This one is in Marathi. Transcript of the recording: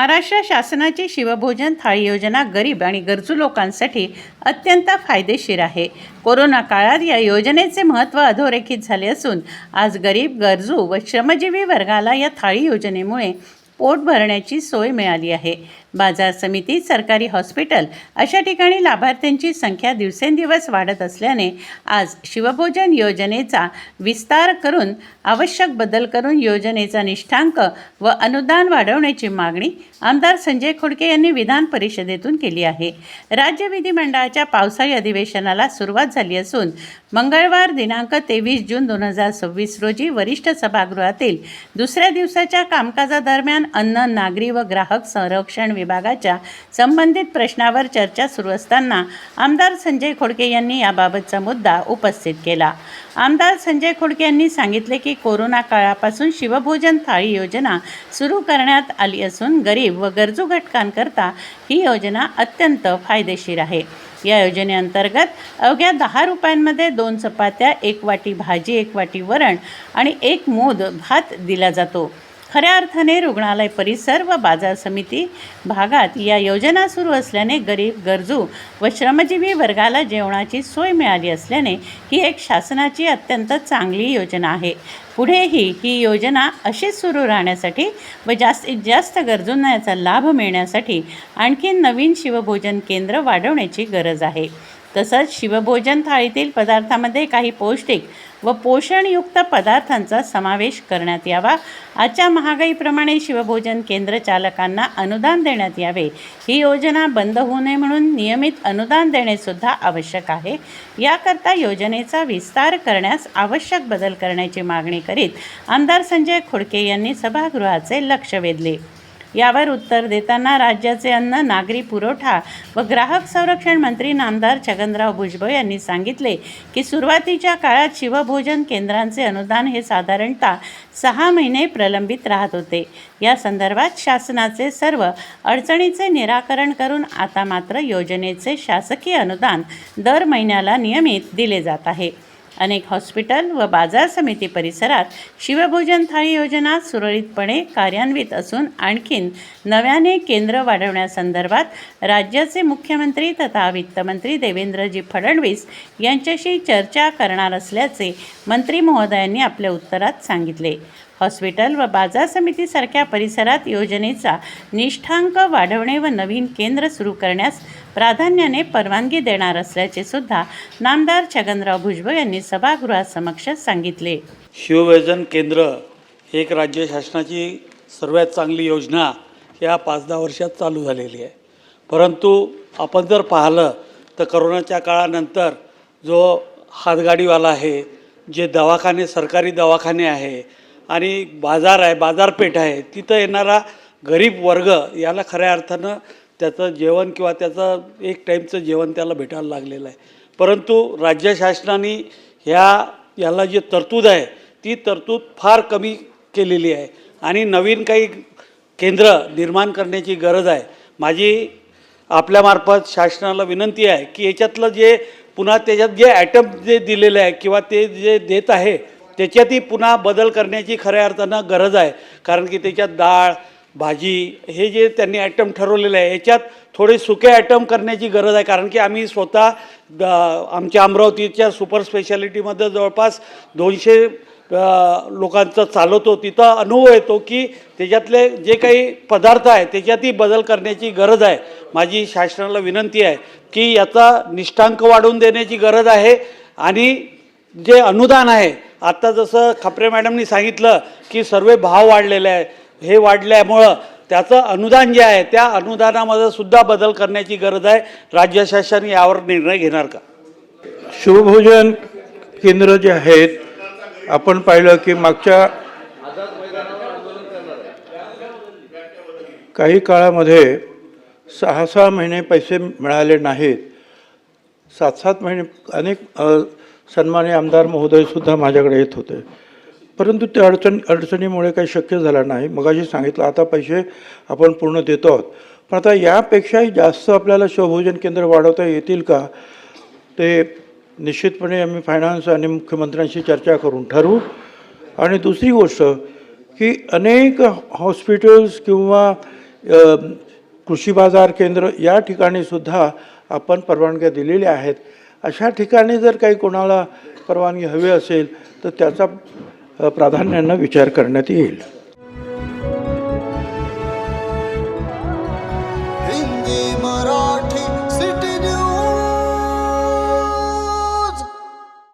महाराष्ट्र शासनाची शिवभोजन थाळी योजना गरीब आणि गरजू लोकांसाठी अत्यंत फायदेशीर आहे। कोरोना काळात या योजनेचे महत्त्व अधोरेखित झाले असून आज गरीब, गरजू व श्रमजीवी वर्गाला या थाळी योजनेमुळे पोट भरण्याची सोय मिळाली आहे। बाजार समिती, सरकारी हॉस्पिटल अशा ठिकाणी लाभार्थ्यांची संख्या दिवसेंदिवस वाढत असल्याने आज शिवभोजन योजनेचा विस्तार करून आवश्यक बदल करून योजनेचा निष्ठांक व अनुदान वाढवण्याची मागणी आमदार संजय खोडके यांनी विधान परिषदेतून केली आहे। राज्य विधिमंडळाच्या पावसाळी अधिवेशनाला सुरुवात झाली असून मंगळवार दिनांक 23 जून 2026 रोजी वरिष्ठ सभागृहातील दुसऱ्या दिवसाच्या कामकाजादरम्यान अन्न, नागरी व ग्राहक संरक्षण विभागाच्या संबंधित प्रश्नावर चर्चा सुरू असताना आमदार संजय खोडके यांनी याबाबतचा मुद्दा उपस्थित केला। आमदार संजय खोडके यांनी सांगितले की कोरोना काळापासून शिवभोजन थाळी योजना सुरू करण्यात आली असून गरीब व गरजू घटकांकरता ही योजना अत्यंत फायदेशीर आहे। या योजनेअंतर्गत अवघ्या 10 रुपयांमध्ये 2 चपात्या, 1 वाटी भाजी, 1 वाटी वरण आणि 1 मूद भात दिला जातो। खऱ्या अर्थाने रुग्णालय परिसर व बाजार समिती भागात या योजना सुरू असल्याने गरीब, गरजू व श्रमजीवी वर्गाला जेवणाची सोय मिळाली असल्याने ही एक शासनाची अत्यंत चांगली योजना आहे। पुढेही ही योजना अशीच सुरू राहण्यासाठी व जास्तीत जास्त गरजूंना याचा लाभ मिळण्यासाठी आणखी नवीन शिवभोजन केंद्र वाढवण्याची गरज आहे। तसंच शिवभोजन थाळीतील पदार्थामध्ये काही पौष्टिक व पोषणयुक्त पदार्थांचा समावेश करण्यात यावा। आजच्या महागाईप्रमाणे शिवभोजन केंद्र चालकांना अनुदान देण्यात यावे। ही योजना बंद होऊ नये म्हणून नियमित अनुदान देणे सुद्धा आवश्यक आहे। याकरता योजनेचा विस्तार करण्यास आवश्यक बदल करण्याची मागणी करीत आमदार संजय खोडके यांनी सभागृहाचे लक्ष वेधले। यावर उत्तर देताना राज्याचे अन्न, नागरी पुरवठा व ग्राहक संरक्षण मंत्री नामदार छगनराव भुजबळ यांनी सांगितले की सुरुवातीच्या काळात शिवभोजन केंद्रांचे अनुदान हे साधारणतः 6 महिने प्रलंबित राहत होते। या संदर्भात शासनाचे सर्व अडचणीचे निराकरण करून आता मात्र योजनेचे शासकीय अनुदान दर महिन्याला नियमित दिले जात आहे। अनेक हॉस्पिटल व बाजार समिती परिसरात शिवभोजन थाळी योजना सुरळीतपणे कार्यान्वित असून आणखीन नव्याने केंद्र वाढवण्यासंदर्भात राज्याचे मुख्यमंत्री तथा वित्तमंत्री देवेंद्रजी फडणवीस यांच्याशी चर्चा करणार असल्याचे मंत्री महोदयांनी आपल्या उत्तरात सांगितले। हॉस्पिटल व बाजार समितीसारख्या परिसरात योजनेचा निष्ठांक वाढवणे व नवीन केंद्र सुरू करण्यास प्राधान्याने परवानगी देणार असल्याचे सुद्धा नामदार छगनराव भुजबळ यांनी सभागृहासमक्ष सांगितले। शिवभोजन केंद्र एक राज्य शासनाची सर्वात चांगली योजना या 5-10 वर्षात चालू झालेली आहे। परंतु आपण जर पाहिलं तर कोरोनाच्या काळानंतर जो हातगाडीवाला आहे, जे दवाखाने, सरकारी दवाखाने आहे आणि बाजार आहे, बाजारपेठ आहे, तिथं येणारा गरीब वर्ग याला खऱ्या अर्थानं त्याचं जेवण किंवा त्याचं एक टाईमचं जेवण त्याला भेटायला लागलेलं आहे। परंतु राज्य शासनाने याला जी तरतूद आहे ती तरतूद फार कमी केलेली आहे आणि नवीन काही केंद्र निर्माण करण्याची गरज आहे। माझी आपल्यामार्फत शासनाला विनंती आहे की याच्यातलं जे पुन्हा त्याच्यात जे ॲटम जे दिलेले आहे किंवा ते जे देत आहे त्याच्यातही पुन्हा बदल करण्याची खऱ्या अर्थानं गरज आहे। कारण की त्याच्यात डाळ, भाजी हे जे त्यांनी ॲटम ठरवलेले आहे याच्यात थोडे सुके ॲटम करण्याची गरज आहे। कारण की आम्ही स्वतः आमच्या अमरावतीच्या सुपर स्पेशालिटीमध्ये जवळपास 200 लोकांचं चालवतो, तिथं अनुभव येतो की त्याच्यातले जे काही पदार्थ आहे त्याच्यातही बदल करण्याची गरज आहे। माझी शासनाला विनंती आहे की याचा निष्ठांक वाढवून देण्याची गरज आहे आणि जे अनुदान आहे, आता जसं खापरे मॅडमनी सांगितलं की सर्व भाव वाढलेले आहे, हे वाढल्यामुळं त्याचं अनुदान जे आहे त्या अनुदानामध्ये सुद्धा बदल करण्याची गरज आहे। राज्य शासन यावर निर्णय घेणार का? शिवभोजन केंद्र जे आहेत, आपण पाहिलं की मागच्या काही काळामध्ये 6-6 महिने पैसे मिळाले नाहीत, 7-7 महिने अनेक सन्माननीय आमदार महोदयसुद्धा माझ्याकडे येत होते, परंतु त्या अडचणीमुळे काही शक्य झालं नाही। मगाशी सांगितलं आता पैसे आपण पूर्ण देतो आहोत, पण आता यापेक्षाही जास्त आपल्याला शिवभोजन केंद्र वाढवता येतील का ते निश्चितपणे आम्ही फायनान्स आणि मुख्यमंत्र्यांशी चर्चा करून ठरवू। आणि दुसरी गोष्ट की अनेक हॉस्पिटल्स किंवा कृषी बाजार केंद्र या ठिकाणी सुद्धा आपण परवानग्या दिलेल्या आहेत. अशा ठिकाणी जर काही कोणाला परवानगी हवी असेल तर त्याचा प्राधान्यानं विचार करण्यात येईल.